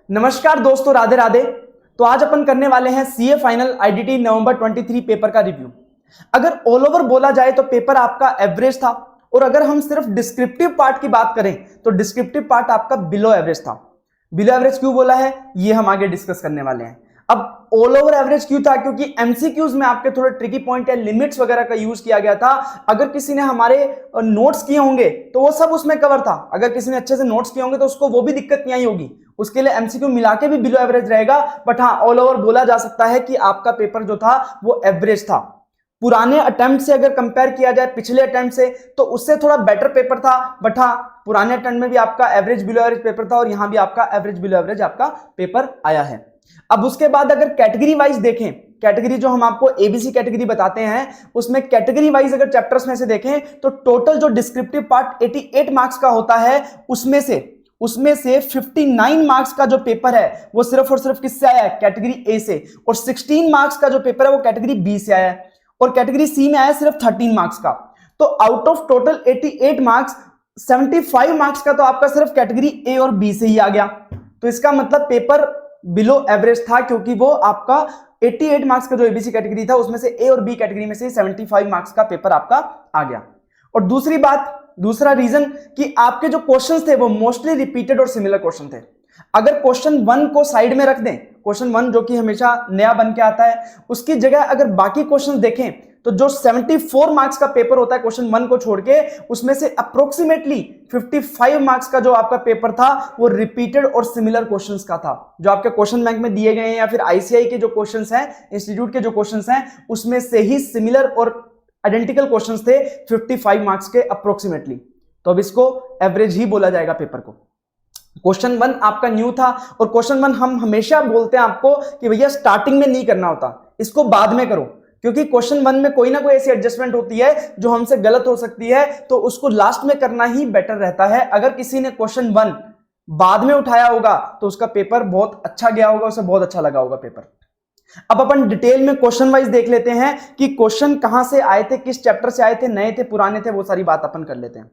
नमस्कार दोस्तों, राधे राधे। तो आज अपन करने वाले हैं सीए फाइनल आईडीटी नवंबर 23 पेपर का रिव्यू। अगर ऑल ओवर बोला जाए तो पेपर आपका एवरेज था, और अगर हम सिर्फ डिस्क्रिप्टिव पार्ट की बात करें तो डिस्क्रिप्टिव पार्ट आपका बिलो एवरेज था। बिलो एवरेज क्यों बोला है ये हम आगे डिस्कस करने वाले हैं। अब ऑल ओवर एवरेज क्यों था? क्योंकि एमसीक्यूज में आपके थोड़े ट्रिकी पॉइंट या लिमिट्स वगैरह का यूज किया गया था। अगर किसी ने हमारे नोट्स किए होंगे तो वो सब उसमें कवर था। अगर किसी ने अच्छे से नोट्स किए होंगे तो उसको वो भी दिक्कत नहीं आई होगी। उसके लिए एमसीक्यू मिला के भी बिलो एवरेज रहेगा, बट हाँ, ऑल ओवर बोला जा सकता है कि आपका पेपर जो था वो एवरेज था। पुराने अटेम्प्ट से अगर कंपेयर किया जाए पिछले अटेम्प्ट से तो उससे थोड़ा बेटर पेपर था, बट हाँ, पुराने अटेम्प्ट में भी आपका एवरेज बिलो एवरेज पेपर था और यहां भी आपका एवरेज बिलो एवरेज आपका पेपर आया है। अब उसके बाद अगर कैटेगरी वाइज देखें, कैटेगरी जो हम आपको एबीसी कैटेगरी बताते हैं, उसमें कैटेगरी वाइज अगर चैप्टर्स में से देखें तो टोटल जो डिस्क्रिप्टिव पार्ट 88 मार्क्स का होता है, उसमें से 59 मार्क्स का जो पेपर है वो सिर्फ और सिर्फ किससे आया है? कैटेगरी ए से। और 16 मार्क्स का जो पेपर है वो कैटेगरी बी से आया है, और कैटेगरी सी में आया सिर्फ 13 मार्क्स का। तो out of total 88 marks 75 marks का तो आपका सिर्फ कैटेगरी ए और बी से ही आ गया। तो इसका मतलब पेपर बिलो एवरेज था, क्योंकि वो आपका 88 मार्क्स का जो एबीसी कैटेगरी था उसमें से ए और बी कैटेगरी में से 75 मार्क्स का पेपर आपका आ गया। और दूसरी बात, दूसरा रीजन कि आपके जो क्वेश्चंस थे वो मोस्टली रिपीटेड और सिमिलर क्वेश्चन थे। अगर क्वेश्चन 1 को साइड में रख दें, क्वेश्चन 1 जो कि हमेशा नया बन के आता है, उसकी जगह अगर बाकी क्वेश्चन देखें तो जो 74 मार्क्स का पेपर होता है क्वेश्चन 1 को छोड़ के, उसमें से अप्रोक्सीमेटली 55 मार्क्स का जो आपका पेपर था वो रिपीटेड और सिमिलर क्वेश्चंस का था। जो आपके क्वेश्चन बैंक में दिए गए हैं या फिर आईसीआई के जो क्वेश्चंस हैं, इंस्टीट्यूट के जो क्वेश्चंस हैं, उसमें से ही सिमिलर और आइडेंटिकल क्वेश्चंस थे 55 मार्क्स के अप्रोक्सीमेटली। तो अब इसको एवरेज ही बोला जाएगा पेपर को। क्वेश्चन 1 आपका न्यू था, और क्वेश्चन 1 हम हमेशा बोलते हैं आपको कि भैया स्टार्टिंग में नहीं करना होता, इसको बाद में करो, क्योंकि क्वेश्चन 1 में कोई ना कोई ऐसी एडजस्टमेंट होती है जो हमसे गलत हो सकती है, तो उसको लास्ट में करना ही बेटर रहता है। अगर किसी ने क्वेश्चन 1 बाद में उठाया होगा तो उसका पेपर बहुत अच्छा गया होगा, उसे बहुत अच्छा लगा होगा पेपर। अब अपन डिटेल में क्वेश्चन वाइज देख लेते हैं कि क्वेश्चन कहां से आए थे, किस चैप्टर से आए थे, नए थे पुराने थे, वो सारी बात अपन कर लेते हैं।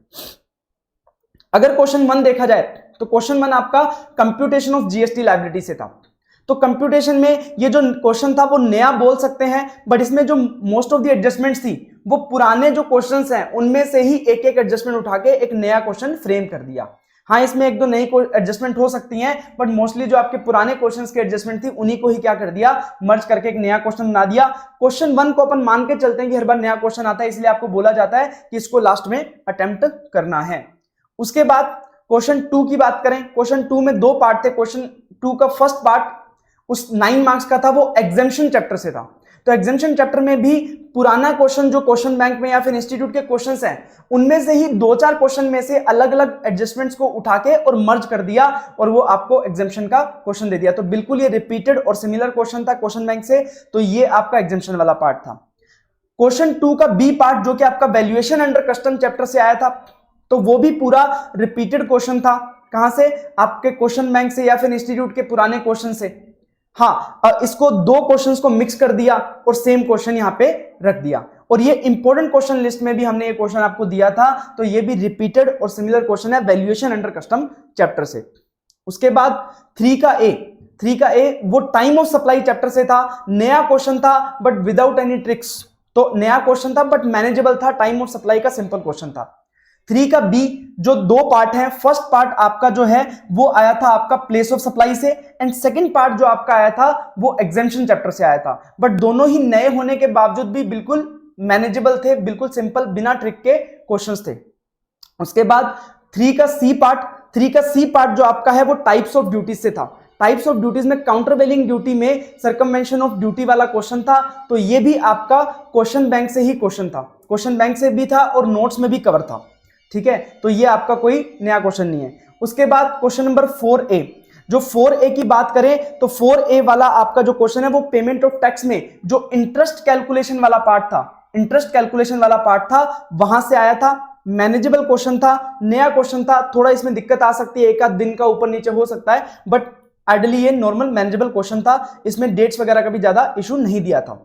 अगर क्वेश्चन 1 देखा जाए तो क्वेश्चन 1 आपका कंप्यूटेशन ऑफ जीएसटी लायबिलिटी से था। तो कंप्यूटेशन में ये जो क्वेश्चन था वो नया बोल सकते हैं, बट इसमें जो मोस्ट ऑफ द एडजस्टमेंट्स थी वो पुराने जो क्वेश्चंस हैं उनमें से ही एक एक एडजस्टमेंट उठा के एक नया क्वेश्चन फ्रेम कर दिया। हाँ, इसमें एक दो नई एडजस्टमेंट हो सकती हैं, बट मोस्टली जो आपके पुराने क्वेश्चंस की एडजस्टमेंट थी उन्हीं को ही क्या कर दिया, मर्ज करके एक नया क्वेश्चन बना दिया। क्वेश्चन 1 को अपन मान के चलते हैं कि हर बार नया क्वेश्चन आता है, इसलिए आपको बोला जाता है कि इसको लास्ट में अटेम्प्ट करना है। उसके बाद क्वेश्चन 2 की बात करें, क्वेश्चन 2 में 2 पार्ट थे। क्वेश्चन 2 का फर्स्ट पार्ट उस 9 मार्क्स का था, वो एग्जाम्पशन चैप्टर से था। तो एग्जाम्पशन चैप्टर में भी पुराना क्वेश्चन जो क्वेश्चन बैंक में या फिर इंस्टीट्यूट के क्वेश्चंस हैं उनमें से ही 2-4 क्वेश्चन में से अलग अलग एडजस्टमेंट्स को उठा के और मर्ज कर दिया, और वो आपको एग्जाम्पशन का क्वेश्चन दे दिया। तो बिल्कुल ये रिपीटेड और सिमिलर क्वेश्चन था क्वेश्चन बैंक से, तो ये आपका एग्जाम्पशन वाला पार्ट था। क्वेश्चन 2 का बी पार्ट जो कि आपका वैल्यूएशन अंडर कस्टम चैप्टर से आया था, तो वो भी पूरा रिपीटेड क्वेश्चन था। कहां से? आपके क्वेश्चन बैंक से या फिर इंस्टीट्यूट के पुराने क्वेश्चन से। हाँ, इसको 2 क्वेश्चंस को मिक्स कर दिया और सेम क्वेश्चन यहां पे रख दिया। और ये इंपॉर्टेंट क्वेश्चन लिस्ट में भी हमने ये क्वेश्चन आपको दिया था, तो ये भी रिपीटेड और सिमिलर क्वेश्चन है वैल्यूएशन अंडर कस्टम चैप्टर से। उसके बाद 3 का ए वो टाइम ऑफ सप्लाई चैप्टर से था। नया क्वेश्चन था बट विदाउट एनी ट्रिक्स, तो नया क्वेश्चन था बट मैनेजेबल था, टाइम ऑफ सप्लाई का सिंपल क्वेश्चन था। 3 का बी जो 2 पार्ट हैं, फर्स्ट पार्ट आपका जो है वो आया था आपका प्लेस ऑफ सप्लाई से, एंड सेकंड पार्ट जो आपका आया था वो एग्जेम्पशन चैप्टर से आया था। बट दोनों ही नए होने के बावजूद भी बिल्कुल मैनेजेबल थे, बिल्कुल सिंपल, बिना ट्रिक के क्वेश्चंस थे। उसके बाद 3 का सी पार्ट जो आपका है वो टाइप्स ऑफ ड्यूटीज से था। टाइप्स ऑफ ड्यूटीज में काउंटरवेलिंग ड्यूटी में सर्कमवेंशन ऑफ ड्यूटी वाला क्वेश्चन था, तो ये भी आपका क्वेश्चन बैंक से ही क्वेश्चन था, क्वेश्चन बैंक से भी था और नोट्स में भी कवर था। ठीक है, तो ये आपका कोई नया क्वेश्चन नहीं है। उसके बाद क्वेश्चन नंबर 4A, जो 4A की बात करें तो 4A वाला आपका जो क्वेश्चन है वो पेमेंट ऑफ टैक्स में जो इंटरेस्ट कैलकुलेशन वाला पार्ट था, वहां से आया था। मैनेजेबल क्वेश्चन था, नया क्वेश्चन था, थोड़ा इसमें दिक्कत आ सकती है, एक आध दिन का ऊपर नीचे हो सकता है, बट आइडियली ये नॉर्मल मैनेजेबल क्वेश्चन था, इसमें डेट्स वगैरह का भी ज्यादा इशू नहीं दिया था।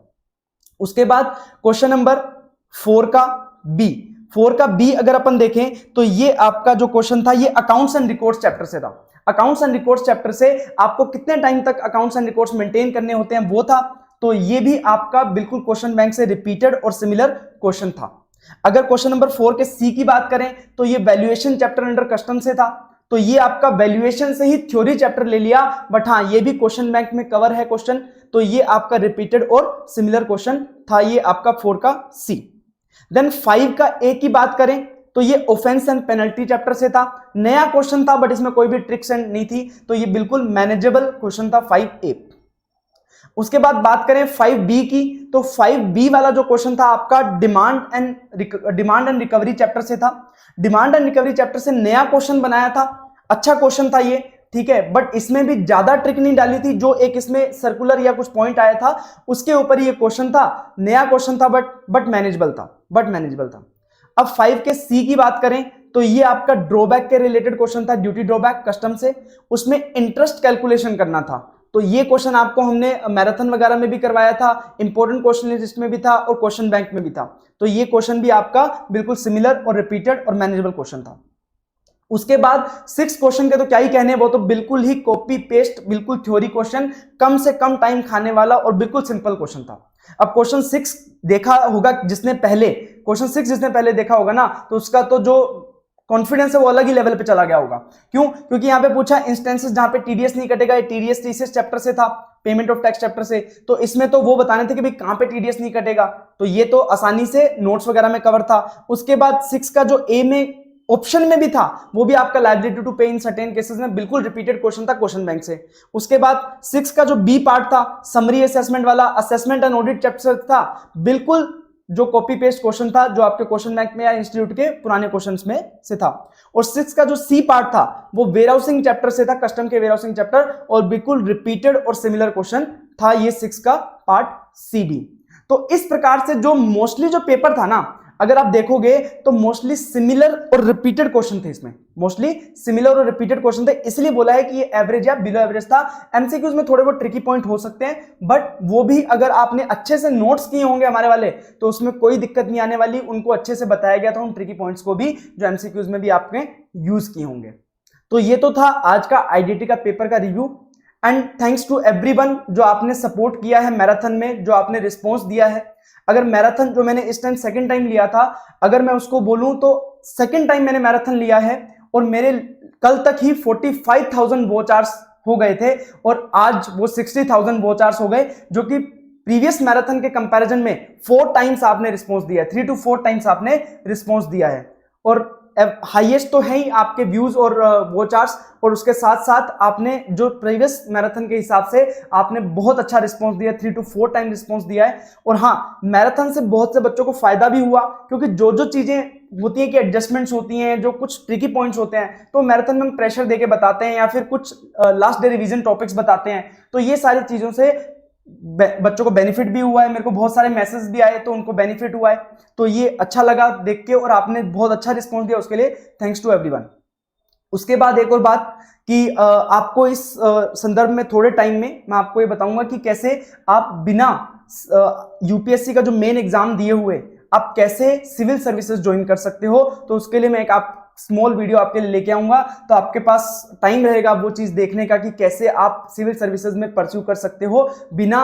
उसके बाद क्वेश्चन नंबर 4 का बी, 4 का बी अगर अपन देखें तो ये आपका जो क्वेश्चन था ये अकाउंट्स एंड रिकॉर्ड्स चैप्टर से था। अकाउंट्स एंड रिकॉर्ड्स चैप्टर से आपको कितने टाइम तक अकाउंट्स एंड रिकॉर्ड्स मेंटेन करने होते हैं वो था। तो ये भी आपका बिल्कुल क्वेश्चन बैंक से रिपीटेड और सिमिलर क्वेश्चन था। अगर क्वेश्चन नंबर 4 के सी की बात करें तो ये वैल्यूएशन चैप्टर अंडर कस्टम से था। तो ये आपका वैल्यूएशन से ही थ्योरी चैप्टर ले लिया, बट हाँ ये भी क्वेश्चन बैंक में कवर है क्वेश्चन। तो ये आपका रिपीटेड और सिमिलर क्वेश्चन था, ये आपका 4 का सी। देन 5 का ए की बात करें तो ये ऑफेंस एंड पेनल्टी चैप्टर से था। नया क्वेश्चन था बट इसमें कोई भी ट्रिक्स एंड नहीं थी, तो ये बिल्कुल मैनेजेबल क्वेश्चन था 5A। उसके बाद बात करें 5B की, तो 5B वाला जो क्वेश्चन था आपका डिमांड एंड रिकवरी चैप्टर से था। डिमांड एंड रिकवरी चैप्टर से नया क्वेश्चन बनाया था, अच्छा क्वेश्चन था ये, ठीक है, बट इसमें भी ज्यादा ट्रिक नहीं डाली थी। जो एक इसमें सर्कुलर या कुछ पॉइंट आया था उसके ऊपर ये क्वेश्चन था, नया क्वेश्चन था बट मैनेजेबल था। अब 5 के सी की बात करें तो ये आपका ड्रॉबैक के रिलेटेड क्वेश्चन था, ड्यूटी ड्रॉबैक कस्टम से, उसमें इंटरेस्ट कैलकुलेशन करना था। तो ये क्वेश्चन आपको हमने मैराथन वगैरह में भी करवाया था, इंपॉर्टेंट क्वेश्चन लिस्ट में भी था और क्वेश्चन बैंक में भी था। तो ये क्वेश्चन भी आपका बिल्कुल सिमिलर और रिपीटेड और मैनेजेबल क्वेश्चन था। उसके बाद 6 क्वेश्चन के तो क्या ही कहने, वो तो बिल्कुल ही कॉपी पेस्ट, बिल्कुल थ्योरी क्वेश्चन, कम से कम टाइम खाने वाला और बिल्कुल सिंपल क्वेश्चन था। अब क्वेश्चन 6 देखा होगा जिसने पहले, क्वेश्चन 6 जिसने पहले देखा होगा ना, तो उसका तो जो कॉन्फिडेंस है वो अलग ही लेवल पे चला गया होगा। क्यों? क्योंकि यहाँ पे पूछा इंस्टेंसेस जहां पे टीडीएस नहीं कटेगा, ये टीडीएस टीसीएस चैप्टर से था, पेमेंट ऑफ टैक्स चैप्टर से। तो इसमें तो वो बताने थे कि भाई कहां पे टीडीएस नहीं कटेगा, तो ये तो आसानी से नोट्स वगैरह में कवर था। उसके बाद 6 का जो ए में ऑप्शन में भी था वो भी आपका लायबिलिटी टू पे इन सर्टेन केसेस में बिल्कुल रिपीटेड क्वेश्चन था क्वेश्चन बैंक से। उसके बाद 6 का जो बी पार्ट था समरी असेसमेंट वाला, असेसमेंट एंड ऑडिट चैप्टर था, बिल्कुल जो कॉपी पेस्ट क्वेश्चन था जो आपके क्वेश्चन बैंक में या इंस्टीट्यूट के पुराने क्वेश्चंस में से था। और 6 का जो सी पार्ट था वो वेयरहाउसिंग चैप्टर से था, कस्टम के वेयरहाउसिंग चैप्टर, और बिल्कुल रिपीटेड और सिमिलर क्वेश्चन था ये 6 का पार्ट सी डी। तो इस प्रकार से जो मोस्टली जो पेपर था ना, अगर आप देखोगे तो मोस्टली सिमिलर और रिपीटेड क्वेश्चन थे, इसमें मोस्टली सिमिलर और रिपीटेड क्वेश्चन थे, इसलिए बोला है कि ये एवरेज या बिलो एवरेज था। एमसीक्यूज में थोड़े बहुत ट्रिकी पॉइंट हो सकते हैं, बट वो भी अगर आपने अच्छे से नोट्स किए होंगे हमारे वाले तो उसमें कोई दिक्कत नहीं आने वाली, उनको अच्छे से बताया गया था उन ट्रिकी पॉइंट्स को भी जो एमसीक्यूज में भी आपने यूज किए होंगे। तो ये तो था आज का आईडीटी का पेपर का review, and thanks to everyone जो आपने सपोर्ट किया है मैराथन में, जो आपने रिस्पॉन्स दिया है। अगर मैराथन जो मैंने इस टाइम सेकंड टाइम लिया था, अगर मैं उसको बोलूं तो सेकंड टाइम मैंने मैराथन लिया है और मेरे कल तक ही 45,000 वॉच आवर्स हो गए थे और आज वो 60,000 वॉच आवर्स हो गए, जो कि प्रीवियस मैराथन के कंपैरिजन में 4 टाइम्स आपने रिस्पॉन्स दिया है, 3 to 4 टाइम्स आपने रिस्पॉन्स दिया है। और हाईएस्ट तो है ही आपके व्यूज और वॉच आवर्स, और उसके साथ साथ आपने जो प्रीवियस मैराथन के हिसाब से आपने बहुत अच्छा रिस्पांस दिया, 3 to 4 टाइम रिस्पांस दिया है। और हाँ, मैराथन से बहुत से बच्चों को फायदा भी हुआ, क्योंकि जो जो चीजें होती हैं कि एडजस्टमेंट्स होती हैं, जो कुछ ट्रिकी पॉइंट्स होते हैं, तो मैराथन में हम प्रेशर देके बताते हैं या फिर कुछ लास्ट डे रिवीजन टॉपिक्स बताते हैं। तो ये सारी चीजों से बच्चों को बेनिफिट भी हुआ है, मेरे को बहुत सारे मैसेज भी आए तो उनको बेनिफिट हुआ है। तो ये अच्छा लगा देख के और आपने बहुत अच्छा रिस्पॉन्स दिया, उसके लिए थैंक्स टू एवरीवन। उसके बाद एक और बात कि आपको इस संदर्भ में थोड़े टाइम में मैं आपको ये बताऊंगा कि कैसे आप बिना यूपीएससी का जो मेन एग्जाम दिए हुए आप कैसे सिविल सर्विसेज ज्वाइन कर सकते हो। तो उसके लिए मैं एक आप स्मॉल वीडियो आपके लिए लेके आऊंगा, तो आपके पास टाइम रहेगा वो चीज देखने का कि कैसे आप सिविल सर्विसेज में परस्यू कर सकते हो बिना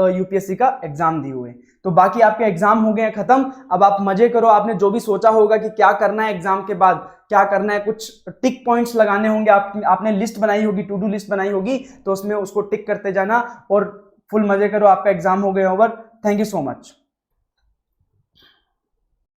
यूपीएससी का एग्जाम दिए हुए। तो बाकी आपके एग्जाम हो गए हैं खत्म, अब आप मजे करो। आपने जो भी सोचा होगा कि क्या करना है एग्जाम के बाद, क्या करना है, कुछ टिक पॉइंट्स लगाने होंगे, आपने लिस्ट बनाई होगी, टू डू लिस्ट बनाई होगी, तो उसमें उसको टिक करते जाना और फुल मजे करो। आपका एग्जाम हो गया over. Thank you so much.